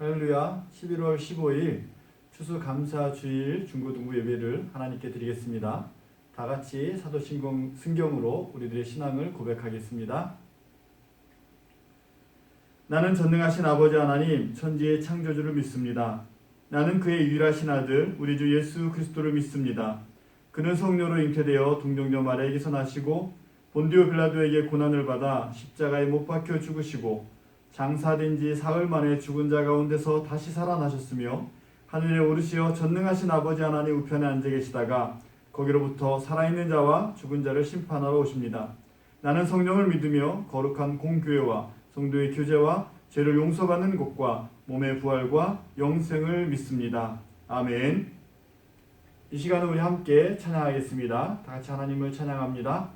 할렐루야. 11월 15일 추수감사주일 중고등부 예배를 하나님께 드리겠습니다. 다 같이 사도신경으로 우리들의 신앙을 고백하겠습니다. 나는 전능하신 아버지 하나님 천지의 창조주를 믿습니다. 나는 그의 유일하신 아들 우리 주 예수 그리스도를 믿습니다. 그는 성령으로 잉태되어 동정녀 마리아에게서 나시고 본디오 빌라도에게 고난을 받아 십자가에 못 박혀 죽으시고 장사된 지 사흘 만에 죽은 자 가운데서 다시 살아나셨으며 하늘에 오르시어 전능하신 아버지 하나님 우편에 앉아 계시다가 거기로부터 살아있는 자와 죽은 자를 심판하러 오십니다. 나는 성령을 믿으며 거룩한 공교회와 성도의 교제와 죄를 용서받는 것과 몸의 부활과 영생을 믿습니다. 아멘. 이 시간은 우리 함께 찬양하겠습니다. 다 같이 하나님을 찬양합니다.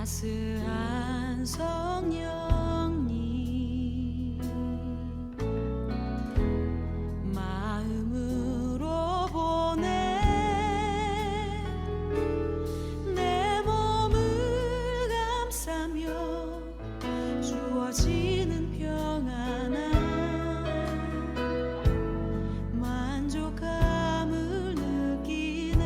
따스한 성령님 마음으로 보내 내 몸을 감싸며 주어지는 평안한 만족감을 느끼네.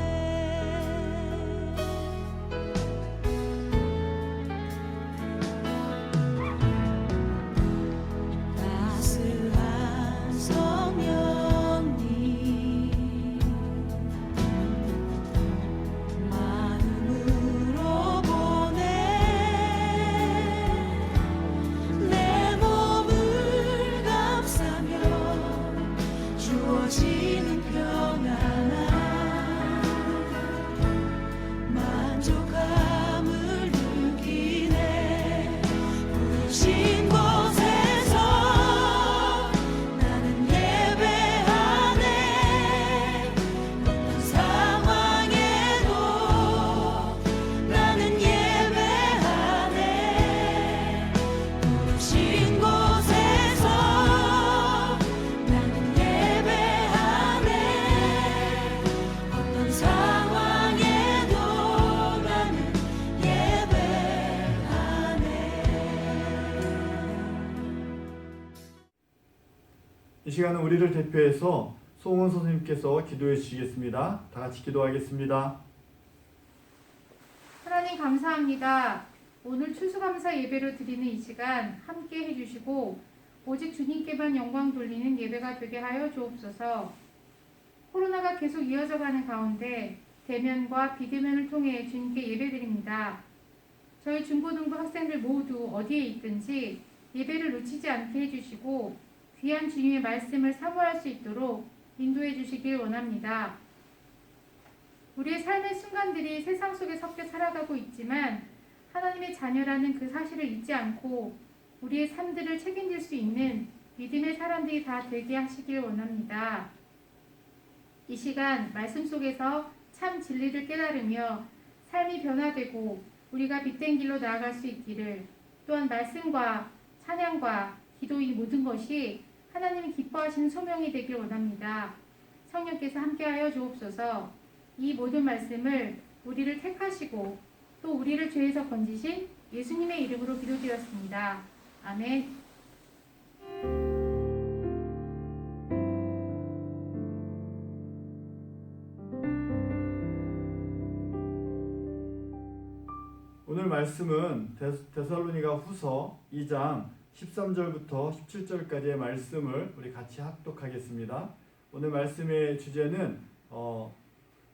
따스한 성령님 마음으로 보내 내 몸을 감싸며 주어지는 평안한 만족감을 느끼네. 부르신 곳에서 나는 예배하네. 어떤 상황에도 나는 예배하네. 부르신 곳에서 나는 예배하네. 어떤 상황에도 나는 예배하네. 이 시간은 우리를 대표해서 송은 선생님께서 기도해 주시겠습니다. 다 같이 기도하겠습니다. 하나님 감사합니다. 오늘 추수감사 예배로 드리는 이 시간 함께 해주시고 오직 주님께만 영광 돌리는 예배가 되게 하여 주옵소서. 코로나가 계속 이어져 가는 가운데 대면과 비대면을 통해 주님께 예배드립니다. 저희 중고등부 학생들 모두 어디에 있든지 예배를 놓치지 않게 해주시고 귀한 주님의 말씀을 사모할 수 있도록 인도해 주시길 원합니다. 우리의 삶의 순간들이 세상 속에 섞여 살아가고 있지만 하나님의 자녀라는 그 사실을 잊지 않고 우리의 삶들을 책임질 수 있는 믿음의 사람들이 다 되게 하시길 원합니다. 이 시간 말씀 속에서 참 진리를 깨달으며 삶이 변화되고 우리가 빛된 길로 나아갈 수 있기를, 또한 말씀과 찬양과 기도 이 모든 것이 하나님이 기뻐하시는 소명이 되길 원합니다. 성령께서 함께하여 주옵소서. 이 모든 말씀을 우리를 택하시고 또 우리를 죄에서 건지신 예수님의 이름으로 기도드렸습니다. 아멘. 오늘 말씀은 데살로니가 후서 2장 13절부터 17절까지의 말씀을 우리 같이 합독하겠습니다. 오늘 말씀의 주제는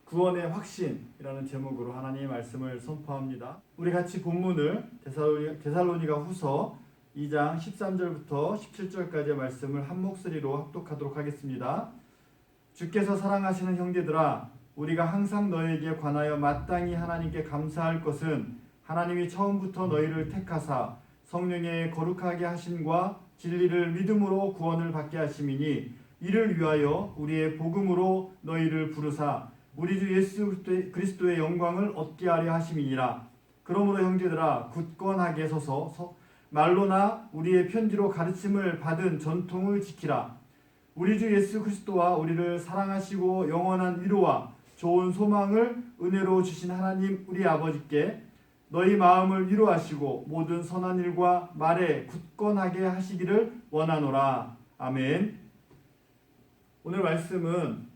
구원의 확신이라는 제목으로 하나님의 말씀을 선포합니다. 우리 같이 본문을 데살로니가 후서 2장 13절부터 17절까지의 말씀을 한 목소리로 합독하도록 하겠습니다. 주께서 사랑하시는 형제들아, 우리가 항상 너희에게 관하여 마땅히 하나님께 감사할 것은 하나님이 처음부터 너희를 택하사 성령의 거룩하게 하심과 진리를 믿음으로 구원을 받게 하심이니, 이를 위하여 우리의 복음으로 너희를 부르사 우리 주 예수 그리스도의 영광을 얻게 하려 하심이니라. 그러므로 형제들아, 굳건하게 서서 말로나 우리의 편지로 가르침을 받은 전통을 지키라. 우리 주 예수 그리스도와 우리를 사랑하시고 영원한 위로와 좋은 소망을 은혜로 주신 하나님 우리 아버지께 너희 마음을 위로하시고 모든 선한 일과 말에 굳건하게 하시기를 원하노라. 아멘. 오늘 말씀은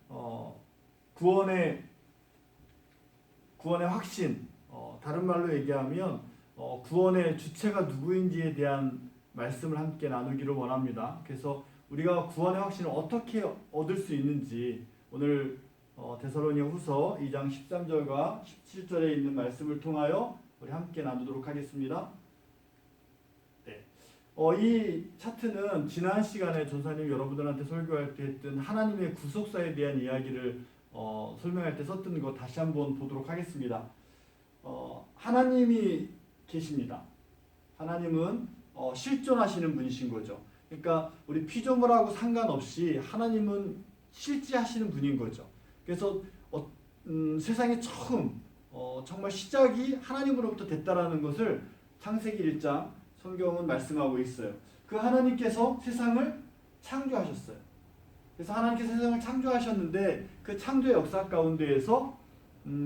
구원의 확신, 다른 말로 얘기하면 구원의 주체가 누구인지에 대한 말씀을 함께 나누기를 원합니다. 그래서 우리가 구원의 확신을 어떻게 얻을 수 있는지 오늘 데살로니가후서 2장 13절과 17절에 있는 말씀을 통하여 우리 함께 나누도록 하겠습니다. 네. 이 차트는 지난 시간에 전사님 여러분들한테 설교할 때 했던 하나님의 구속사에 대한 이야기를 설명할 때 썼던 거 다시 한번 보도록 하겠습니다. 하나님이 계십니다. 하나님은 실존하시는 분이신 거죠. 그러니까 우리 피조물하고 상관없이 하나님은 실제하시는 분인 거죠. 그래서 세상의 처음 정말 시작이 하나님으로부터 됐다라는 것을 창세기 1장 성경은 말씀하고 있어요. 그 하나님께서 세상을 창조하셨어요. 그래서 하나님께서 세상을 창조하셨는데 그 창조의 역사 가운데에서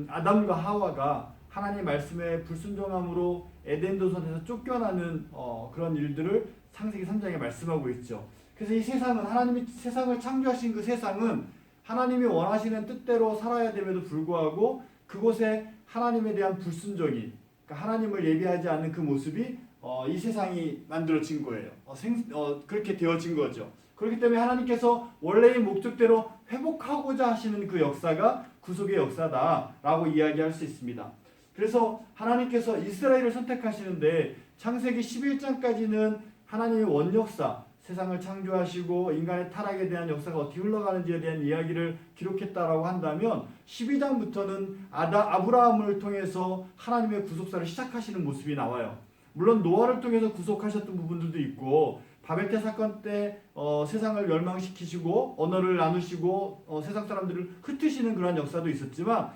아담과 하와가 하나님 말씀에 불순종함으로 에덴 동산에서 쫓겨나는 그런 일들을 창세기 3장에 말씀하고 있죠. 그래서 이 세상은 하나님이 세상을 창조하신 그 세상은 하나님이 원하시는 뜻대로 살아야 됨에도 불구하고 그곳에 하나님에 대한 불순종이, 그러니까 하나님을 예비하지 않는 그 모습이 이 세상이 만들어진 거예요. 그렇게 되어진 거죠. 그렇기 때문에 하나님께서 원래의 목적대로 회복하고자 하시는 그 역사가 구속의 역사다라고 이야기할 수 있습니다. 그래서 하나님께서 이스라엘을 선택하시는데 창세기 11장까지는 하나님의 원역사, 세상을 창조하시고 인간의 타락에 대한 역사가 어떻게 흘러가는지에 대한 이야기를 기록했다라고 한다면 12장부터는 아브라함을 통해서 하나님의 구속사를 시작하시는 모습이 나와요. 물론 노아를 통해서 구속하셨던 부분들도 있고 바벨탑 사건 때 세상을 멸망시키시고 언어를 나누시고 세상 사람들을 흩으시는 그런 역사도 있었지만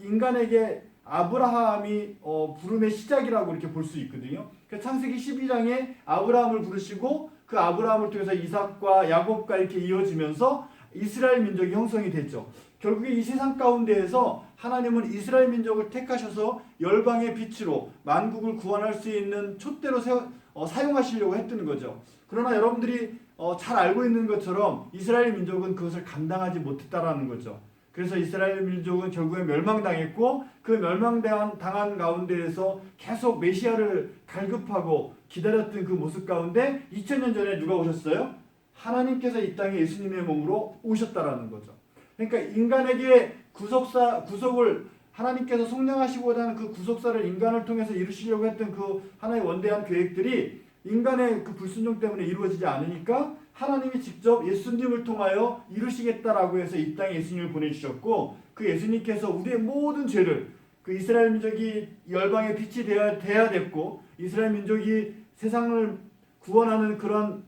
인간에게 아브라함이 부름의 시작이라고 이렇게 볼 수 있거든요. 그래서 창세기 12장에 아브라함을 부르시고 그 아브라함을 통해서 이삭과 야곱과 이렇게 이어지면서 이스라엘 민족이 형성이 됐죠. 결국에 이 세상 가운데에서 하나님은 이스라엘 민족을 택하셔서 열방의 빛으로 만국을 구원할 수 있는 촛대로 사용하시려고 했던 거죠. 그러나 여러분들이 잘 알고 있는 것처럼 이스라엘 민족은 그것을 감당하지 못했다라는 거죠. 그래서 이스라엘 민족은 결국에 멸망당했고 그 멸망당한 가운데에서 계속 메시아를 갈급하고 기다렸던 그 모습 가운데 2000년 전에 누가 오셨어요? 하나님께서 이 땅에 예수님의 몸으로 오셨다라는 거죠. 그러니까 인간에게 구속을 하나님께서 속량하시고자 하는 그 구속사를 인간을 통해서 이루시려고 했던 그 하나의 원대한 계획들이 인간의 그 불순종 때문에 이루어지지 않으니까 하나님이 직접 예수님을 통하여 이루시겠다라고 해서 이 땅에 예수님을 보내주셨고 그 예수님께서 우리의 모든 죄를 그 이스라엘 민족이 열방의 빛이 되어야 됐고 이스라엘 민족이 세상을 구원하는 그런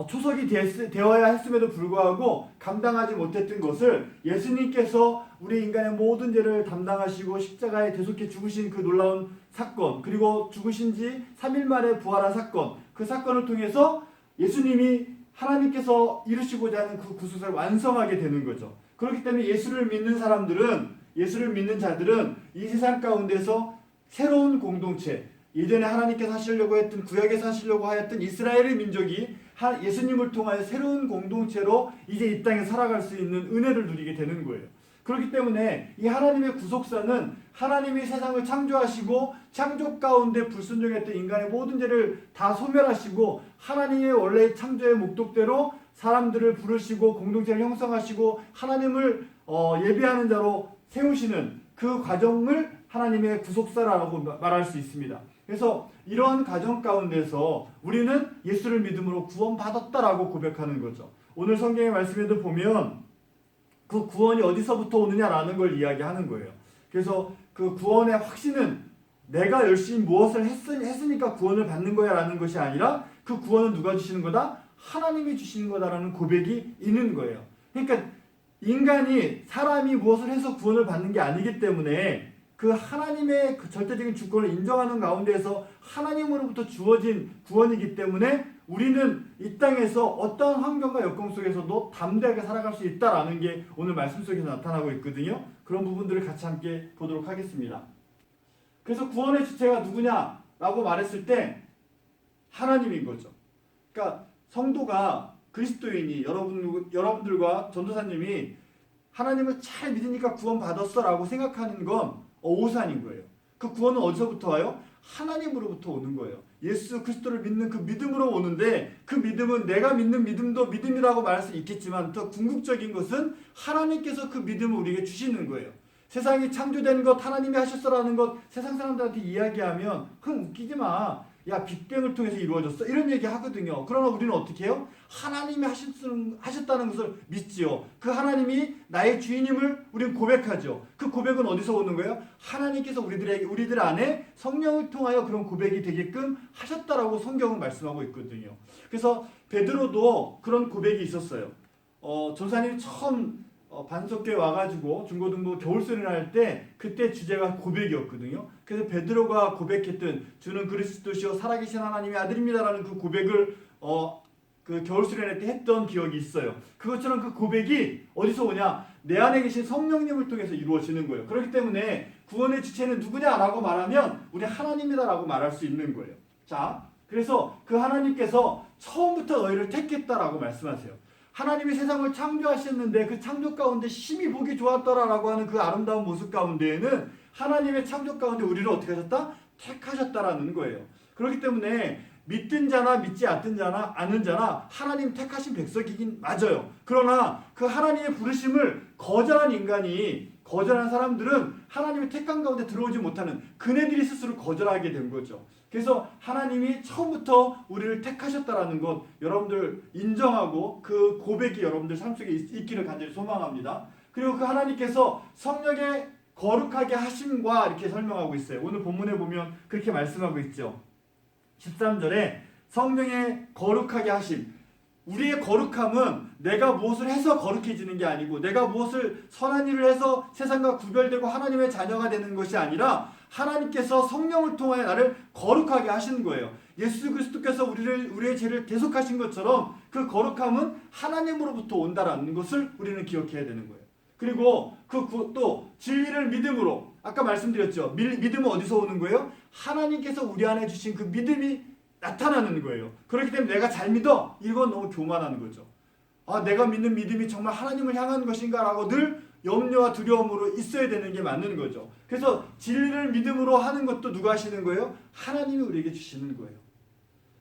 초석이 되어야 했음에도 불구하고 감당하지 못했던 것을 예수님께서 우리 인간의 모든 죄를 담당하시고 십자가에 대속해 죽으신 그 놀라운 사건, 그리고 죽으신 지 3일 만에 부활한 사건, 그 사건을 통해서 예수님이 하나님께서 이루시고자 하는 그 구속사를 완성하게 되는 거죠. 그렇기 때문에 예수를 믿는 자들은 이 세상 가운데서 새로운 공동체, 예전에 하나님께서 하시려고 했던 구약에서 하시려고 하였던 이스라엘의 민족이 예수님을 통하여 새로운 공동체로 이제 이 땅에 살아갈 수 있는 은혜를 누리게 되는 거예요. 그렇기 때문에 이 하나님의 구속사는 하나님이 세상을 창조하시고 창조 가운데 불순종했던 인간의 모든 죄를 다 소멸하시고 하나님의 원래 창조의 목적대로 사람들을 부르시고 공동체를 형성하시고 하나님을 예비하는 자로 세우시는 그 과정을 하나님의 구속사라고 말할 수 있습니다. 그래서 이러한 과정 가운데서 우리는 예수를 믿음으로 구원받았다라고 고백하는 거죠. 오늘 성경의 말씀에도 보면 그 구원이 어디서부터 오느냐라는 걸 이야기하는 거예요. 그래서 그 구원의 확신은 내가 열심히 무엇을 했으니까 구원을 받는 거야 라는 것이 아니라 그 구원은 누가 주시는 거다? 하나님이 주시는 거다라는 고백이 있는 거예요. 그러니까 사람이 무엇을 해서 구원을 받는 게 아니기 때문에 그 하나님의 그 절대적인 주권을 인정하는 가운데에서 하나님으로부터 주어진 구원이기 때문에 우리는 이 땅에서 어떤 환경과 여건 속에서도 담대하게 살아갈 수 있다라는 게 오늘 말씀 속에서 나타나고 있거든요. 그런 부분들을 같이 함께 보도록 하겠습니다. 그래서 구원의 주체가 누구냐라고 말했을 때 하나님인 거죠. 그러니까 성도가 그리스도인이 여러분들과 전도사님이 하나님을 잘 믿으니까 구원받았어라고 생각하는 건 오산인 거예요. 그 구원은 어디서부터 와요? 하나님으로부터 오는 거예요. 예수 그리스도를 믿는 그 믿음으로 오는데 그 믿음은 내가 믿는 믿음도 믿음이라고 말할 수 있겠지만 더 궁극적인 것은 하나님께서 그 믿음을 우리에게 주시는 거예요. 세상이 창조된 것 하나님이 하셨어라는 것 세상 사람들한테 이야기하면 웃기지 마. 야 빅뱅을 통해서 이루어졌어. 이런 얘기 하거든요. 그러나 우리는 어떻게 해요? 하나님이 하셨다는 것을 믿지요. 그 하나님이 나의 주인임을 우리는 고백하죠. 그 고백은 어디서 오는 거예요? 하나님께서 우리들 안에 성령을 통하여 그런 고백이 되게끔 하셨다라고 성경은 말씀하고 있거든요. 그래서 베드로도 그런 고백이 있었어요. 전사님이 처음 반석교에 와가지고 중고등부 겨울수련을 할 때 그때 주제가 고백이었거든요. 그래서 베드로가 고백했던 주는 그리스도시요 살아계신 하나님의 아들입니다라는 그 고백을 그 겨울수련회 때 했던 기억이 있어요. 그것처럼 그 고백이 어디서 오냐? 내 안에 계신 성령님을 통해서 이루어지는 거예요. 그렇기 때문에 구원의 주체는 누구냐라고 말하면 우리 하나님이다라고 말할 수 있는 거예요. 자, 그래서 그 하나님께서 처음부터 너희를 택했다라고 말씀하세요. 하나님이 세상을 창조하셨는데 그 창조 가운데 심히 보기 좋았더라라고 하는 그 아름다운 모습 가운데에는 하나님의 창조 가운데 우리를 어떻게 하셨다? 택하셨다라는 거예요. 그렇기 때문에 믿든 자나 믿지 않든 자나 아는 자나 하나님 택하신 백성이긴 맞아요. 그러나 그 하나님의 부르심을 거절한 사람들은 하나님의 택한 가운데 들어오지 못하는 그네들이 스스로 거절하게 된 거죠. 그래서 하나님이 처음부터 우리를 택하셨다라는 것 여러분들 인정하고 그 고백이 여러분들 삶 속에 있기를 간절히 소망합니다. 그리고 그 하나님께서 성령의 거룩하게 하심과 이렇게 설명하고 있어요. 오늘 본문에 보면 그렇게 말씀하고 있죠. 13절에 성령의 거룩하게 하심. 우리의 거룩함은 내가 무엇을 해서 거룩해지는 게 아니고 내가 무엇을 선한 일을 해서 세상과 구별되고 하나님의 자녀가 되는 것이 아니라 하나님께서 성령을 통하여 나를 거룩하게 하시는 거예요. 예수 그리스도께서 우리의 죄를 대속하신 것처럼 그 거룩함은 하나님으로부터 온다라는 것을 우리는 기억해야 되는 거예요. 그리고 또 진리를 믿음으로 아까 말씀드렸죠. 믿음은 어디서 오는 거예요? 하나님께서 우리 안에 주신 그 믿음이 나타나는 거예요. 그렇기 때문에 내가 잘 믿어. 이건 너무 교만한 거죠. 내가 믿는 믿음이 정말 하나님을 향한 것인가 라고 늘 염려와 두려움으로 있어야 되는 게 맞는 거죠. 그래서 진리를 믿음으로 하는 것도 누가 하시는 거예요? 하나님이 우리에게 주시는 거예요.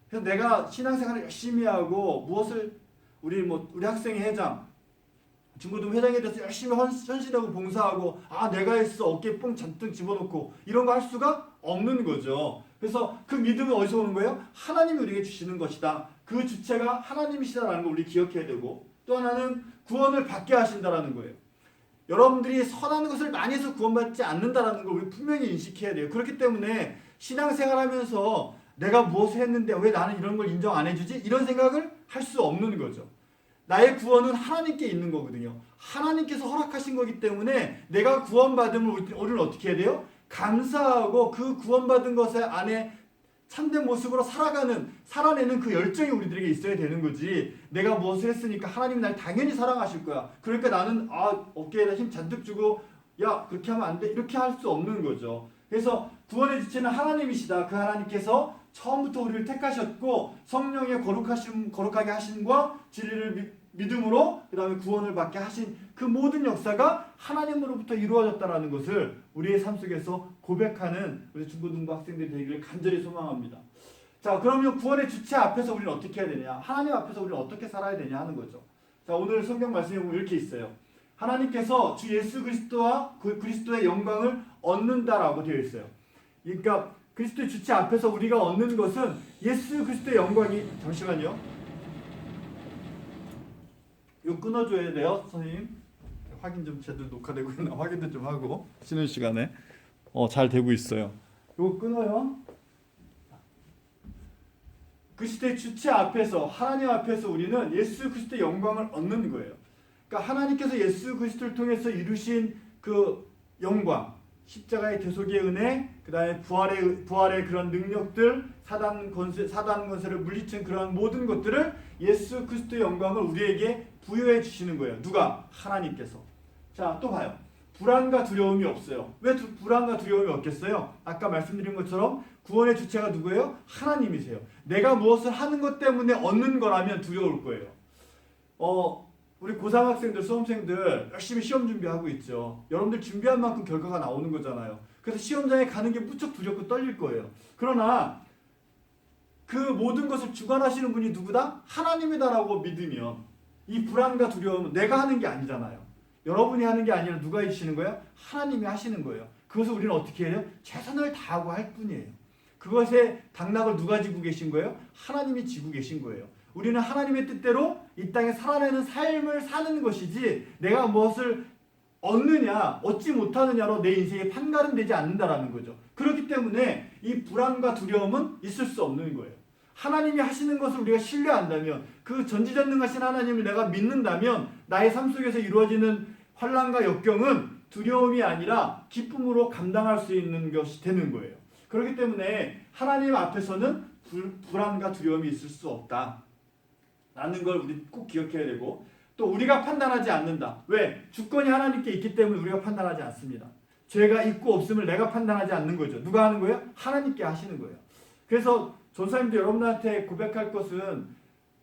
그래서 내가 신앙생활을 열심히 하고 무엇을 우리 학생회 회장 중고등 회장에 대해서 열심히 헌신하고 봉사하고 내가 했어 어깨에 뽕 잔뜩 집어넣고 이런 거 할 수가 없는 거죠. 그래서 그 믿음은 어디서 오는 거예요? 하나님이 우리에게 주시는 것이다. 그 주체가 하나님이시다라는 걸 우리 기억해야 되고 또 하나는 구원을 받게 하신다라는 거예요. 여러분들이 선한 것을 많이 해서 구원받지 않는다라는 걸 우리 분명히 인식해야 돼요. 그렇기 때문에 신앙생활하면서 내가 무엇을 했는데 왜 나는 이런 걸 인정 안 해주지? 이런 생각을 할 수 없는 거죠. 나의 구원은 하나님께 있는 거거든요. 하나님께서 허락하신 거기 때문에 내가 구원받음을 우리는 어떻게 해야 돼요? 감사하고 그 구원받은 것에 안에 참된 모습으로 살아내는 그 열정이 우리들에게 있어야 되는 거지. 내가 무엇을 했으니까 하나님이 날 당연히 사랑하실 거야. 그러니까 나는 어깨에다 힘 잔뜩 주고 야 그렇게 하면 안 돼. 이렇게 할 수 없는 거죠. 그래서 구원의 주체는 하나님이시다. 그 하나님께서 처음부터 우리를 택하셨고 성령의 거룩하게 하심과 진리를 믿음으로 그 다음에 구원을 받게 하신 그 모든 역사가 하나님으로부터 이루어졌다는 것을 우리의 삶 속에서 고백하는 우리 중고등부 학생들이 되기를 간절히 소망합니다. 자, 그러면 구원의 주체 앞에서 우리는 어떻게 해야 되냐? 하나님 앞에서 우리는 어떻게 살아야 되냐 하는 거죠. 자, 오늘 성경 말씀에 보면 이렇게 있어요. 하나님께서 주 예수 그리스도와 그리스도의 영광을 얻는다라고 되어 있어요. 그러니까 그리스도의 주체 앞에서 우리가 얻는 것은 예수 그리스도의 영광이 잠시만요. 이거 끊어줘야 돼요, 선생님. 확인 좀 제대로 녹화되고 있나 확인도 좀 하고 쉬는 시간에 잘 되고 있어요. 이거 끊어요. 그리스도의 주체 앞에서 하나님 앞에서 우리는 예수 그리스도의 영광을 얻는 거예요. 그러니까 하나님께서 예수 그리스도를 통해서 이루신 그 영광, 십자가의 대속의 은혜, 그 다음에 부활의 그런 능력들, 사단 권세를 물리친 그런 모든 것들을 예수 그리스도의 영광을 우리에게 부여해 주시는 거예요. 누가? 하나님께서. 자, 또 봐요. 불안과 두려움이 없어요. 왜 불안과 두려움이 없겠어요? 아까 말씀드린 것처럼 구원의 주체가 누구예요? 하나님이세요. 내가 무엇을 하는 것 때문에 얻는 거라면 두려울 거예요. 우리 고3학생들, 수험생들 열심히 시험 준비하고 있죠. 여러분들 준비한 만큼 결과가 나오는 거잖아요. 그래서 시험장에 가는 게 무척 두렵고 떨릴 거예요. 그러나 그 모든 것을 주관하시는 분이 누구다? 하나님이다라고 믿으면 이 불안과 두려움은 내가 하는 게 아니잖아요. 여러분이 하는 게 아니라 누가 해주시는 거예요? 하나님이 하시는 거예요. 그것을 우리는 어떻게 해요? 최선을 다하고 할 뿐이에요. 그것의 당락을 누가 지고 계신 거예요? 하나님이 지고 계신 거예요. 우리는 하나님의 뜻대로 이 땅에 살아내는 삶을 사는 것이지 내가 무엇을 얻느냐 얻지 못하느냐로 내 인생이 판가름되지 않는다라는 거죠. 그렇기 때문에 이 불안과 두려움은 있을 수 없는 거예요. 하나님이 하시는 것을 우리가 신뢰한다면, 그 전지전능하신 하나님을 내가 믿는다면 나의 삶 속에서 이루어지는 환난과 역경은 두려움이 아니라 기쁨으로 감당할 수 있는 것이 되는 거예요. 그렇기 때문에 하나님 앞에서는 불안과 두려움이 있을 수 없다 라는 걸 우리 꼭 기억해야 되고, 또 우리가 판단하지 않는다. 왜? 주권이 하나님께 있기 때문에 우리가 판단하지 않습니다. 죄가 있고 없음을 내가 판단하지 않는 거죠. 누가 하는 거예요? 하나님께 하시는 거예요. 그래서 전사님도 여러분한테 고백할 것은,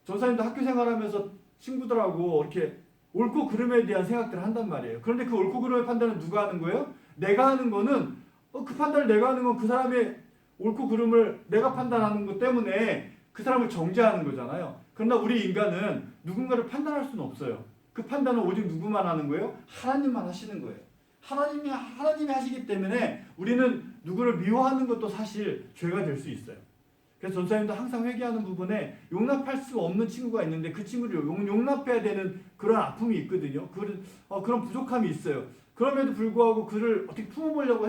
전사님도 학교 생활하면서 친구들하고 이렇게 옳고 그름에 대한 생각들을 한단 말이에요. 그런데 그 옳고 그름의 판단은 누가 하는 거예요? 내가 하는 거는 그 판단을 내가 하는 건 그 사람의 옳고 그름을 내가 판단하는 것 때문에 그 사람을 정죄하는 거잖아요. 그러나 우리 인간은 누군가를 판단할 수는 없어요. 그 판단은 오직 누구만 하는 거예요? 하나님만 하시는 거예요. 하나님이 하시기 때문에 우리는 누구를 미워하는 것도 사실 죄가 될 수 있어요. 그래서 전사님도 항상 회개하는 부분에 용납할 수 없는 친구가 있는데 그 친구를 용납해야 되는 그런 아픔이 있거든요. 그런 부족함이 있어요. 그럼에도 불구하고 그를 어떻게 품어보려고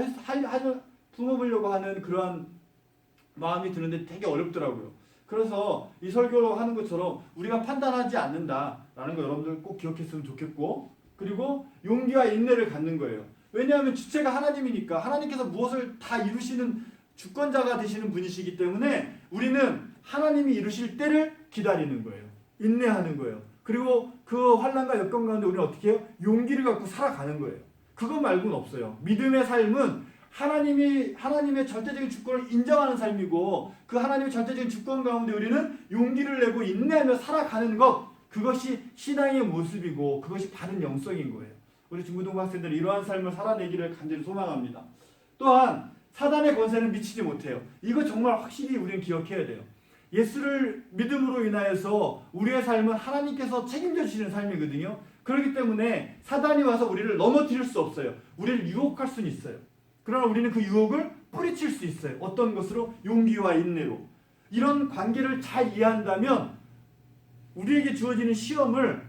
하는 그러한 마음이 드는데 되게 어렵더라고요. 그래서 이 설교로 하는 것처럼 우리가 판단하지 않는다라는 거 여러분들 꼭 기억했으면 좋겠고, 그리고 용기와 인내를 갖는 거예요. 왜냐하면 주체가 하나님이니까 하나님께서 무엇을 다 이루시는 주권자가 되시는 분이시기 때문에 우리는 하나님이 이루실 때를 기다리는 거예요. 인내하는 거예요. 그리고 그 환난과 역경 가운데 우리는 어떻게 해요? 용기를 갖고 살아가는 거예요. 그것 말고는 없어요. 믿음의 삶은 하나님의 절대적인 주권을 인정하는 삶이고, 그 하나님의 절대적인 주권 가운데 우리는 용기를 내고 인내하며 살아가는 것, 그것이 신앙의 모습이고 그것이 바른 영성인 거예요. 우리 중고등부 학생들은 이러한 삶을 살아내기를 간절히 소망합니다. 또한 사단의 권세는 미치지 못해요. 이거 정말 확실히 우리는 기억해야 돼요. 예수를 믿음으로 인하여서 우리의 삶은 하나님께서 책임져 주시는 삶이거든요. 그렇기 때문에 사단이 와서 우리를 넘어뜨릴 수 없어요. 우리를 유혹할 수는 있어요. 그러나 우리는 그 유혹을 뿌리칠 수 있어요. 어떤 것으로? 용기와 인내로. 이런 관계를 잘 이해한다면 우리에게 주어지는 시험을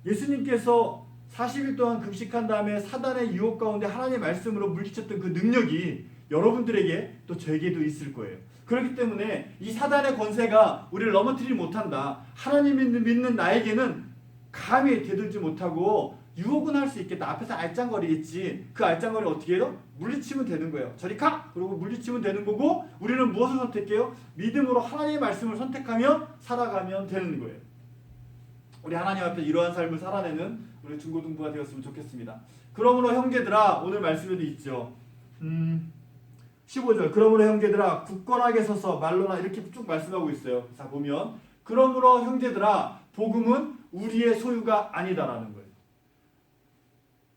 예수님께서 40일 동안 금식한 다음에 사단의 유혹 가운데 하나님의 말씀으로 물리쳤던 그 능력이 여러분들에게 또 저에게도 있을 거예요. 그렇기 때문에 이 사단의 권세가 우리를 넘어뜨리지 못한다. 하나님 믿는 나에게는 감히 대들지 못하고 유혹은 할 수 있겠다. 앞에서 알짱거리겠지. 그 알짱거리 어떻게 해요? 물리치면 되는 거예요. 저리 가! 그러고 물리치면 되는 거고, 우리는 무엇을 선택해요? 믿음으로 하나님의 말씀을 선택하며 살아가면 되는 거예요. 우리 하나님 앞에 이러한 삶을 살아내는 우리 중고등부가 되었으면 좋겠습니다. 그러므로 형제들아, 오늘 말씀에도 있죠. 15절. 그러므로 형제들아 굳건하게 서서 말로나, 이렇게 쭉 말씀하고 있어요. 자, 보면 그러므로 형제들아 복음은 우리의 소유가 아니다라는 거예요.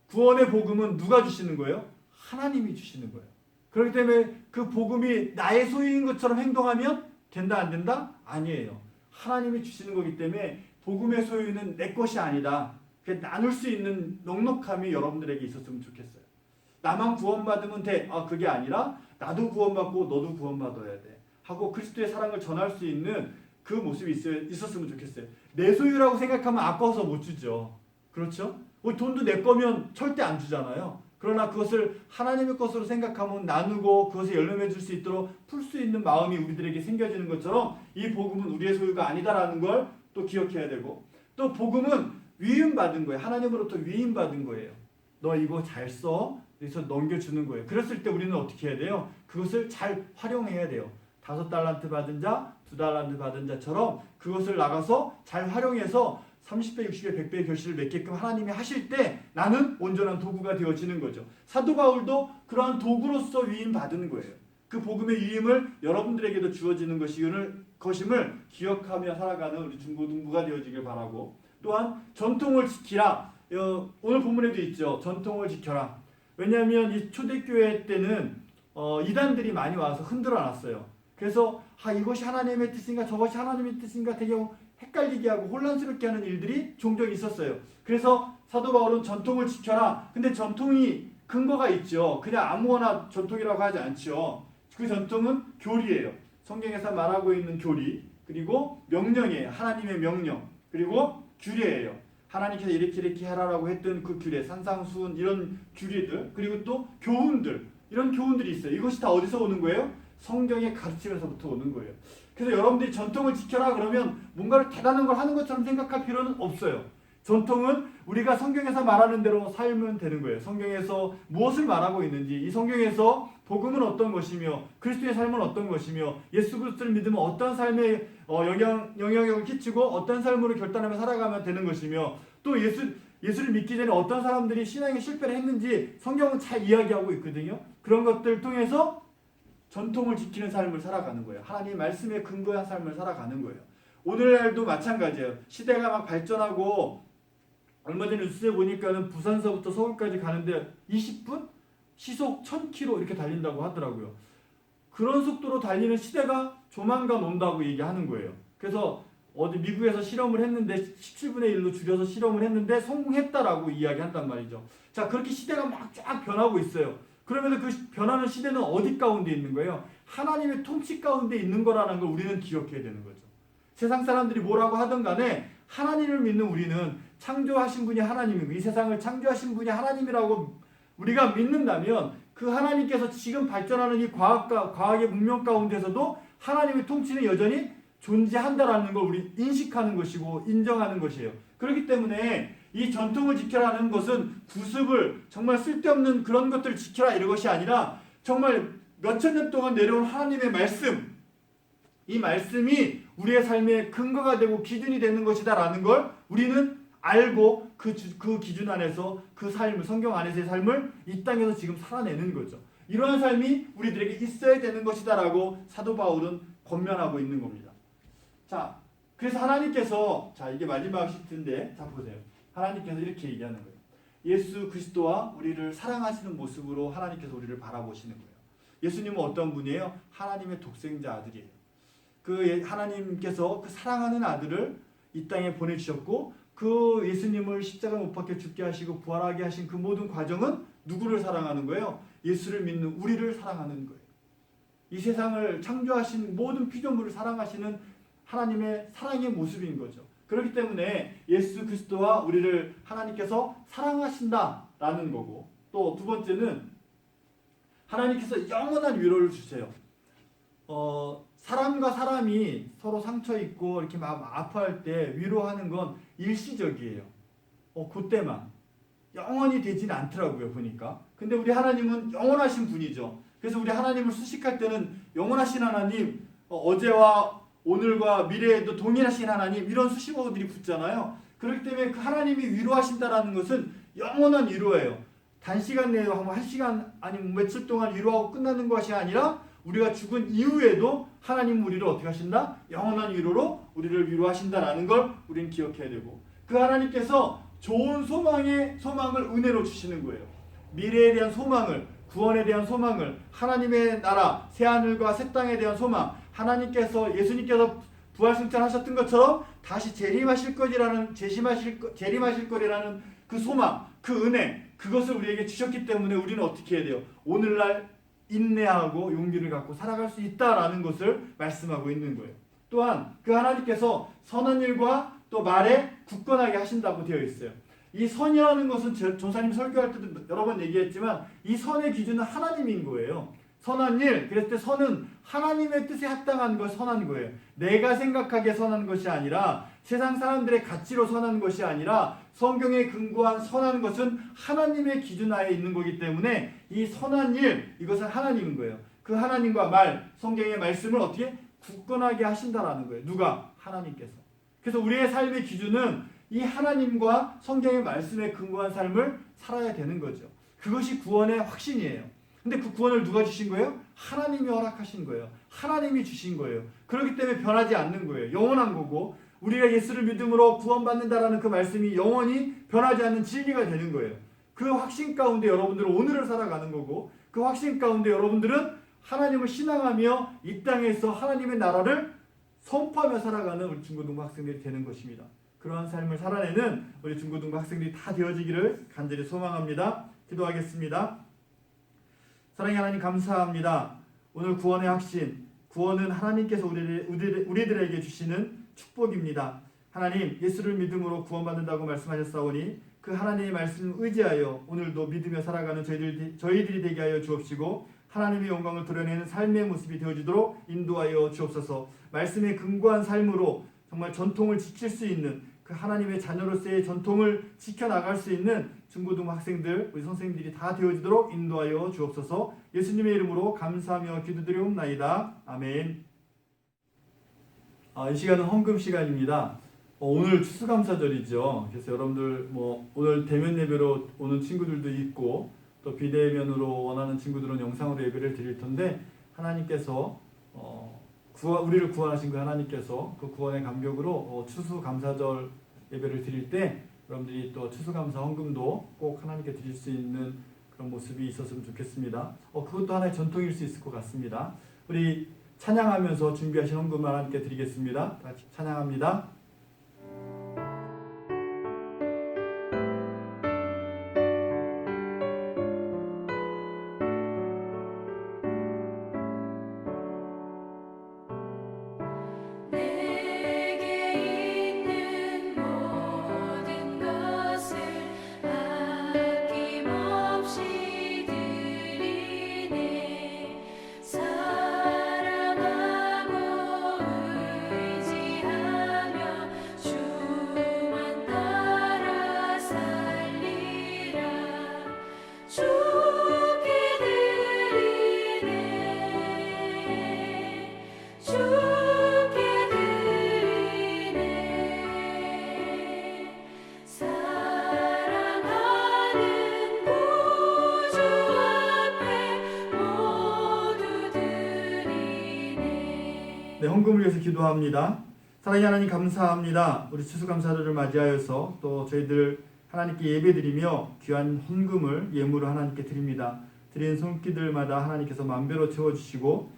구원의 복음은 누가 주시는 거예요? 하나님이 주시는 거예요. 그렇기 때문에 그 복음이 나의 소유인 것처럼 행동하면 된다 안 된다? 아니에요. 하나님이 주시는 거기 때문에 복음의 소유는 내 것이 아니다. 나눌 수 있는 넉넉함이 여러분들에게 있었으면 좋겠어요. 나만 구원받으면 돼. 그게 아니라 나도 구원받고 너도 구원받아야 돼. 하고 그리스도의 사랑을 전할 수 있는 그 모습이 있었으면 좋겠어요. 내 소유라고 생각하면 아까워서 못 주죠. 그렇죠? 돈도 내 거면 절대 안 주잖아요. 그러나 그것을 하나님의 것으로 생각하면 나누고 그것에 열매맺을 수 있도록 풀 수 있는 마음이 우리들에게 생겨지는 것처럼 이 복음은 우리의 소유가 아니다라는 걸 또 기억해야 되고, 또 복음은 위임받은 거예요. 하나님으로부터 위임받은 거예요. 너 이거 잘 써. 그래서 넘겨주는 거예요. 그랬을 때 우리는 어떻게 해야 돼요? 그것을 잘 활용해야 돼요. 5달란트 받은 자, 2달란트 받은 자처럼 그것을 나가서 잘 활용해서 30배, 60배, 100배의 결실을 맺게끔 하나님이 하실 때 나는 온전한 도구가 되어지는 거죠. 사도 바울도 그러한 도구로서 위임 받은 거예요. 그 복음의 위임을 여러분들에게도 주어지는 것임을 기억하며 살아가는 우리 중고등부가 되어지길 바라고, 또한 전통을 지키라. 오늘 본문에도 있죠. 전통을 지켜라. 왜냐하면 이 초대교회 때는 이단들이 많이 와서 흔들어 놨어요. 그래서 이것이 하나님의 뜻인가 저것이 하나님의 뜻인가 되게 헷갈리게 하고 혼란스럽게 하는 일들이 종종 있었어요. 그래서 사도 바울은 전통을 지켜라. 근데 전통이 근거가 있죠. 그냥 아무거나 전통이라고 하지 않죠. 그 전통은 교리예요. 성경에서 말하고 있는 교리, 그리고 명령이에요. 하나님의 명령, 그리고 규례예요. 하나님께서 이렇게 하라라고 했던 그 규례, 산상수훈 이런 규례들, 그리고 또 교훈들, 이런 교훈들이 있어요. 이것이 다 어디서 오는 거예요? 성경의 가르침에서부터 오는 거예요. 그래서 여러분들이 전통을 지켜라 그러면 뭔가를 대단한 걸 하는 것처럼 생각할 필요는 없어요. 전통은 우리가 성경에서 말하는 대로 살면 되는 거예요. 성경에서 무엇을 말하고 있는지, 이 성경에서 복음은 어떤 것이며 그리스도의 삶은 어떤 것이며 예수 그리스도를 믿으면 어떤 삶에 영향력을 끼치고 어떤 삶으로 결단하며 살아가면 되는 것이며, 또 예수를 믿기 전에 어떤 사람들이 신앙에 실패를 했는지 성경은 잘 이야기하고 있거든요. 그런 것들을 통해서 전통을 지키는 삶을 살아가는 거예요. 하나님의 말씀에 근거한 삶을 살아가는 거예요. 오늘날도 마찬가지예요. 시대가 막 발전하고, 얼마 전에 뉴스에 보니까는 부산서부터 서울까지 가는데 20분? 시속 1000km 이렇게 달린다고 하더라고요. 그런 속도로 달리는 시대가 조만간 온다고 얘기하는 거예요. 그래서 어디 미국에서 실험을 했는데 17분의 1로 줄여서 실험을 했는데 성공했다라고 이야기한단 말이죠. 자, 그렇게 시대가 막 쫙 변하고 있어요. 그러면 그 변하는 시대는 어디 가운데 있는 거예요? 하나님의 통치 가운데 있는 거라는 걸 우리는 기억해야 되는 거죠. 세상 사람들이 뭐라고 하든 간에 하나님을 믿는 우리는 창조하신 분이 하나님이고 이 세상을 창조하신 분이 하나님이라고 우리가 믿는다면, 그 하나님께서 지금 발전하는 이 과학의 문명 가운데서도 하나님의 통치는 여전히 존재한다라는 걸 우리 인식하는 것이고 인정하는 것이에요. 그렇기 때문에 이 전통을 지켜라는 것은 구습을, 정말 쓸데없는 그런 것들을 지켜라 이런 것이 아니라 정말 몇천 년 동안 내려온 하나님의 말씀, 이 말씀이 우리의 삶의 근거가 되고 기준이 되는 것이다라는 걸 우리는 알고 그 기준 안에서 그 삶을, 성경 안에서의 삶을 이 땅에서 지금 살아내는 거죠. 이러한 삶이 우리들에게 있어야 되는 것이다라고 사도 바울은 권면하고 있는 겁니다. 자, 그래서 하나님께서, 자, 이게 마지막 시트인데, 자 보세요. 하나님께서 이렇게 얘기하는 거예요. 예수 그리스도와 우리를 사랑하시는 모습으로 하나님께서 우리를 바라보시는 거예요. 예수님은 어떤 분이에요? 하나님의 독생자 아들이에요. 그 하나님께서 그 사랑하는 아들을 이 땅에 보내주셨고, 그 예수님을 십자가 못 박혀 죽게 하시고 부활하게 하신 그 모든 과정은 누구를 사랑하는 거예요? 예수를 믿는 우리를 사랑하는 거예요. 이 세상을 창조하신 모든 피조물을 사랑하시는 하나님의 사랑의 모습인 거죠. 그렇기 때문에 예수 그리스도와 우리를 하나님께서 사랑하신다라는 거고, 또 두 번째는 하나님께서 영원한 위로를 주세요. 사람과 사람이 서로 상처 있고 이렇게 막 아파할 때 위로하는 건 일시적이에요. 그때만. 영원히 되지는 않더라고요, 보니까. 근데 우리 하나님은 영원하신 분이죠. 그래서 우리 하나님을 수식할 때는 영원하신 하나님, 어제와 오늘과 미래에도 동일하신 하나님, 이런 수식어들이 붙잖아요. 그렇기 때문에 그 하나님이 위로하신다라는 것은 영원한 위로예요. 단시간 내에 한 시간 아니면 며칠 동안 위로하고 끝나는 것이 아니라 우리가 죽은 이후에도 하나님은 우리를 어떻게 하신다? 영원한 위로로 우리를 위로하신다라는 걸 우리는 기억해야 되고, 그 하나님께서 좋은 소망을 은혜로 주시는 거예요. 미래에 대한 소망을, 구원에 대한 소망을, 하나님의 나라, 새하늘과 새 땅에 대한 소망, 하나님께서, 예수님께서 부활승천하셨던 것처럼 다시 재림하실 거리라는 그 소망, 그 은혜, 그것을 우리에게 주셨기 때문에 우리는 어떻게 해야 돼요? 오늘날 인내하고 용기를 갖고 살아갈 수 있다라는 것을 말씀하고 있는 거예요. 또한 그 하나님께서 선한 일과 또 말에 굳건하게 하신다고 되어 있어요. 이 선이라는 것은 전사님 설교할 때도 여러 번 얘기했지만 이 선의 기준은 하나님인 거예요. 선한 일. 그랬을 때 선은 하나님의 뜻에 합당한 걸 선한 거예요. 내가 생각하기에 선한 것이 아니라 세상 사람들의 가치로 선한 것이 아니라 성경에 근거한 선한 것은 하나님의 기준 하에 있는 거기 때문에 이 선한 일, 이것은 하나님인 거예요. 그 하나님과 성경의 말씀을 어떻게 굳건하게 하신다라는 거예요. 누가? 하나님께서. 그래서 우리의 삶의 기준은 이 하나님과 성경의 말씀에 근거한 삶을 살아야 되는 거죠. 그것이 구원의 확신이에요. 근데 그 구원을 누가 주신 거예요? 하나님이 허락하신 거예요. 하나님이 주신 거예요. 그렇기 때문에 변하지 않는 거예요. 영원한 거고, 우리가 예수를 믿음으로 구원받는다라는 그 말씀이 영원히 변하지 않는 진리가 되는 거예요. 그 확신 가운데 여러분들은 오늘을 살아가는 거고, 그 확신 가운데 여러분들은 하나님을 신앙하며 이 땅에서 하나님의 나라를 선포하며 살아가는 우리 중고등부 학생들이 되는 것입니다. 그러한 삶을 살아내는 우리 중고등부 학생들이 다 되어지기를 간절히 소망합니다. 기도하겠습니다. 사랑의 하나님, 감사합니다. 오늘 구원의 확신, 구원은 하나님께서 우리들에게 주시는 축복입니다. 하나님, 예수를 믿음으로 구원받는다고 말씀하셨사오니 그 하나님의 말씀을 의지하여 오늘도 믿으며 살아가는 저희들이 되게 하여 주옵시고, 하나님의 영광을 드러내는 삶의 모습이 되어지도록 인도하여 주옵소서. 말씀에 근거한 삶으로 정말 전통을 지킬 수 있는, 그 하나님의 자녀로서의 전통을 지켜나갈 수 있는 중고등부 학생들, 우리 선생님들이 다 되어지도록 인도하여 주옵소서. 예수님의 이름으로 감사하며 기도드리옵나이다. 아멘. 이 시간은 헌금 시간입니다. 오늘 추수감사절이죠. 그래서 여러분들 오늘 대면 예배로 오는 친구들도 있고, 또 비대면으로 원하는 친구들은 영상으로 예배를 드릴 텐데, 하나님께서 우리를 구원하신 그 하나님께서 그 구원의 감격으로 추수감사절 예배를 드릴 때 여러분들이 또 추수감사 헌금도 꼭 하나님께 드릴 수 있는 그런 모습이 있었으면 좋겠습니다. 그것도 하나의 전통일 수 있을 것 같습니다. 우리 찬양하면서 준비하신 헌금을 하나님께 드리겠습니다. 다 같이 찬양합니다. 헌금을 위해서 기도합니다. 사랑의 하나님, 감사합니다. 우리 추수감사절을 맞이하여서 또 저희들 하나님께 예배드리며 귀한 헌금을 예물로 하나님께 드립니다. 드린 손길들마다 하나님께서 만배로 채워주시고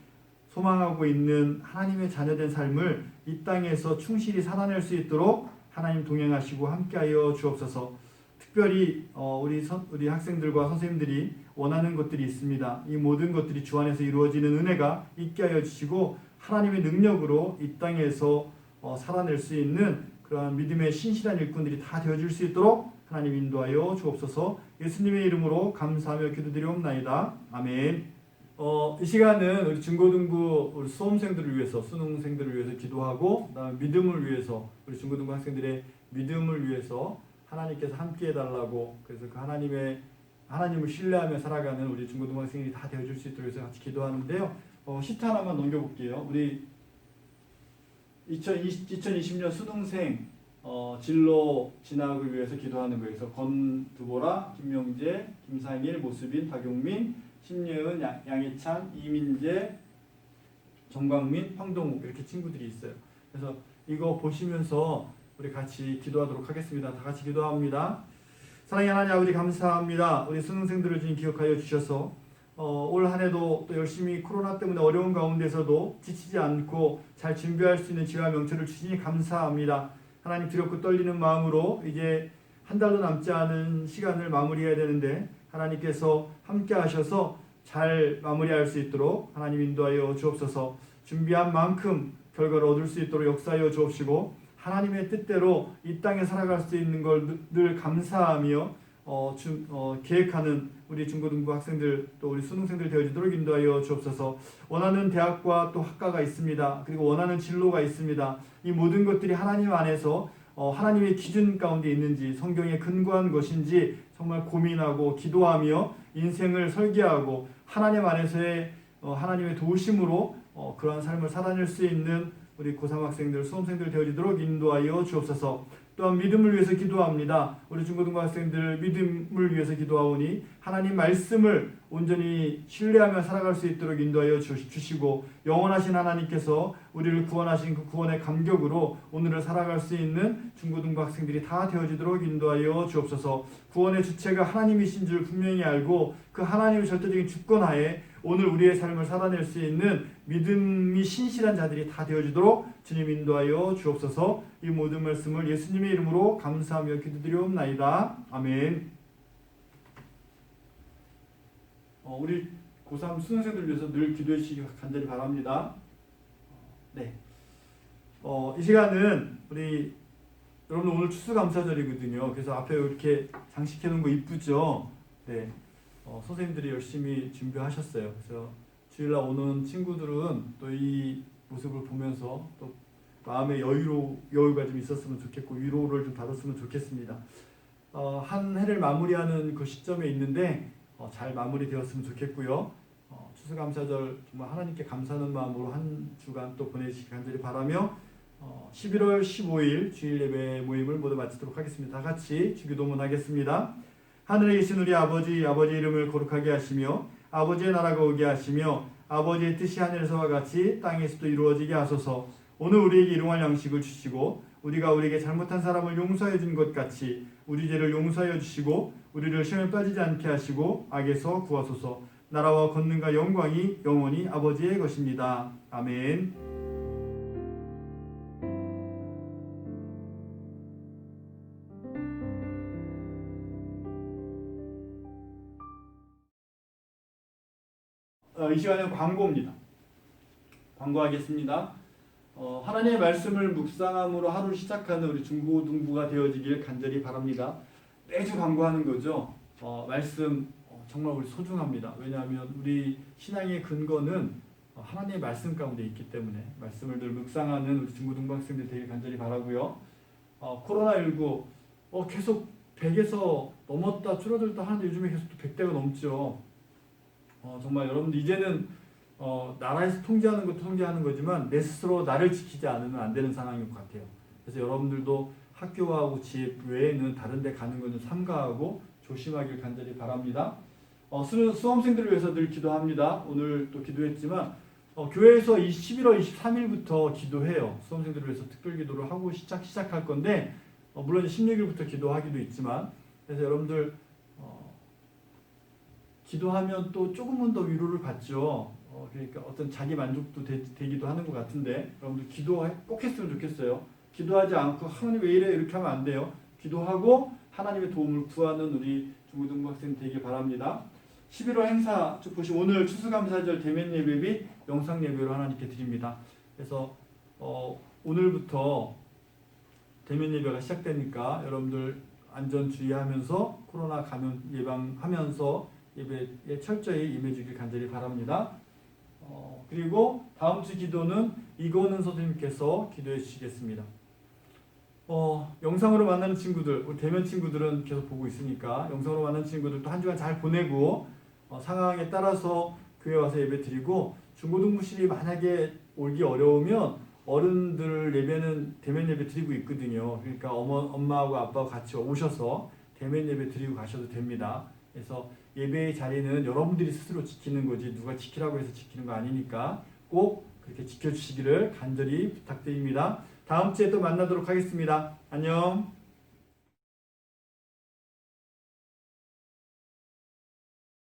소망하고 있는 하나님의 자녀된 삶을 이 땅에서 충실히 살아낼 수 있도록 하나님 동행하시고 함께하여 주옵소서. 특별히 우리 학생들과 선생님들이 원하는 것들이 있습니다. 이 모든 것들이 주 안에서 이루어지는 은혜가 있게 하여 주시고, 하나님의 능력으로 이 땅에서 살아낼 수 있는 그러한 믿음의 신실한 일꾼들이 다 되어줄 수 있도록 하나님 인도하여 주옵소서. 예수님의 이름으로 감사하며 기도드리옵나이다. 아멘. 이 시간은 우리 중고등부 우리 수험생들을 위해서, 수능생들을 위해서 기도하고, 그다음에 믿음을 위해서, 우리 중고등부 학생들의 믿음을 위해서 하나님께서 함께 해달라고, 그래서 그 하나님을 신뢰하며 살아가는 우리 중고등부 학생들이 다 되어줄 수 있도록 해서 같이 기도하는데요. 시트 하나만 넘겨볼게요. 우리 2020년 수능생 진로 진학을 위해서 기도하는 거예요. 그래서 권두보라, 김명재, 김상일, 모수빈, 박용민, 심예은, 양희찬, 이민재, 정광민, 황동욱, 이렇게 친구들이 있어요. 그래서 이거 보시면서 우리 같이 기도하도록 하겠습니다. 다 같이 기도합니다. 사랑의 하나님 아버지, 감사합니다. 우리 수능생들을 주님 기억하여 주셔서 올 한 해도 또 열심히 코로나 때문에 어려운 가운데서도 지치지 않고 잘 준비할 수 있는 지혜와 명철을 주시니 감사합니다. 하나님, 두렵고 떨리는 마음으로 이제 한 달도 남지 않은 시간을 마무리해야 되는데 하나님께서 함께 하셔서 잘 마무리할 수 있도록 하나님 인도하여 주옵소서. 준비한 만큼 결과를 얻을 수 있도록 역사하여 주옵시고, 하나님의 뜻대로 이 땅에 살아갈 수 있는 걸 늘 감사하며 계획하는 우리 중고등부 학생들 또 우리 수능생들 되어지도록 인도하여 주옵소서. 원하는 대학과 또 학과가 있습니다. 그리고 원하는 진로가 있습니다. 이 모든 것들이 하나님 안에서 하나님의 기준 가운데 있는지 성경에 근거한 것인지 정말 고민하고 기도하며 인생을 설계하고 하나님 안에서의 하나님의 도우심으로 그러한 삶을 살아낼 수 있는 우리 고3 학생들, 수험생들 되어지도록 인도하여 주옵소서. 또한 믿음을 위해서 기도합니다. 우리 중고등부 학생들 믿음을 위해서 기도하오니 하나님 말씀을 온전히 신뢰하며 살아갈 수 있도록 인도하여 주시고 영원하신 하나님께서 우리를 구원하신 그 구원의 감격으로 오늘을 살아갈 수 있는 중고등부 학생들이 다 되어지도록 인도하여 주옵소서. 구원의 주체가 하나님이신 줄 분명히 알고 그 하나님의 절대적인 주권하에 오늘 우리의 삶을 살아낼 수 있는 믿음이 신실한 자들이 다 되어지도록 주님 인도하여 주옵소서. 이 모든 말씀을 예수님의 이름으로 감사하며 기도드리옵나이다. 아멘. 우리 고3 수능생들을 위해서 늘 기도해 주시기 간절히 바랍니다. 네. 이 시간은 우리 여러분 오늘 추수감사절이거든요. 그래서 앞에 이렇게 장식해 놓은 거 이쁘죠? 네. 선생님들이 열심히 준비하셨어요. 그래서 주일날 오는 친구들은 또 이 모습을 보면서 또 마음의 여유가 좀 있었으면 좋겠고 위로를 좀 받았으면 좋겠습니다. 한 해를 마무리하는 그 시점에 있는데 잘 마무리되었으면 좋겠고요. 추수감사절 정말 하나님께 감사하는 마음으로 한 주간 또 보내시기 간절히 바라며 11월 15일 주일 예배 모임을 모두 마치도록 하겠습니다. 다 같이 주기도문 하겠습니다. 하늘에 계신 우리 아버지 이름을 거룩하게 하시며 아버지의 나라가 오게 하시며 아버지의 뜻이 하늘에서와 같이 땅에서도 이루어지게 하소서. 오늘 우리에게 일용할 양식을 주시고 우리가 우리에게 잘못한 사람을 용서해 준 것 같이 우리 죄를 용서하여 주시고 우리를 시험에 빠지지 않게 하시고 악에서 구하소서. 나라와 권능과 영광이 영원히 아버지의 것입니다. 아멘. 이 시간은 광고입니다. 광고하겠습니다. 하나님의 말씀을 묵상함으로 하루를 시작하는 우리 중고등부가 되어지길 간절히 바랍니다. 매주 광고하는 거죠. 말씀 정말 우리 소중합니다. 왜냐하면 우리 신앙의 근거는 하나님의 말씀 가운데 있기 때문에 말씀을 늘 묵상하는 우리 중고등부 학생들 되길 간절히 바라고요. 코로나19 계속 100에서 넘었다 줄어들다 하는데 요즘에 계속 또 100대가 넘죠. 정말 여러분들 이제는 나라에서 통제하는 것도 통제하는 거지만 내 스스로 나를 지키지 않으면 안 되는 상황인 것 같아요. 그래서 여러분들도 학교하고 집 외에는 다른 데 가는 것은 삼가하고 조심하길 간절히 바랍니다. 수험생들을 위해서 늘 기도합니다. 오늘 또 기도했지만 교회에서 11월 23일부터 기도해요. 수험생들을 위해서 특별 기도를 하고 시작할 건데 물론 16일부터 기도하기도 있지만 그래서 여러분들 기도하면 또 조금은 더 위로를 받죠. 그러니까 어떤 자기 만족도 되기도 하는 것 같은데 여러분들 기도 꼭 했으면 좋겠어요. 기도하지 않고 하나님 왜 이래 이렇게 하면 안 돼요. 기도하고 하나님의 도움을 구하는 우리 중고등부 학생 되길 바랍니다. 11월 행사 쭉 보시면 오늘 추수감사절 대면 예배 및 영상 예배로 하나님께 드립니다. 그래서 오늘부터 대면 예배가 시작되니까 여러분들 안전 주의하면서 코로나 감염 예방하면서 예배에 철저히 임해주길 간절히 바랍니다. 그리고 다음 주 기도는 이건은 선생님께서 기도해 주시겠습니다. 영상으로 만나는 친구들, 우리 대면 친구들은 계속 보고 있으니까 영상으로 만나는 친구들도 한 주간 잘 보내고 상황에 따라서 교회 와서 예배 드리고 중고등부실이 만약에 오기 어려우면 어른들 예배는 대면 예배 드리고 있거든요. 그러니까 엄마하고 아빠하고 같이 오셔서 대면 예배 드리고 가셔도 됩니다. 그래서 예배의 자리는 여러분들이 스스로 지키는 거지 누가 지키라고 해서 지키는 거 아니니까 꼭 그렇게 지켜주시기를 간절히 부탁드립니다. 다음 주에 또 만나도록 하겠습니다. 안녕.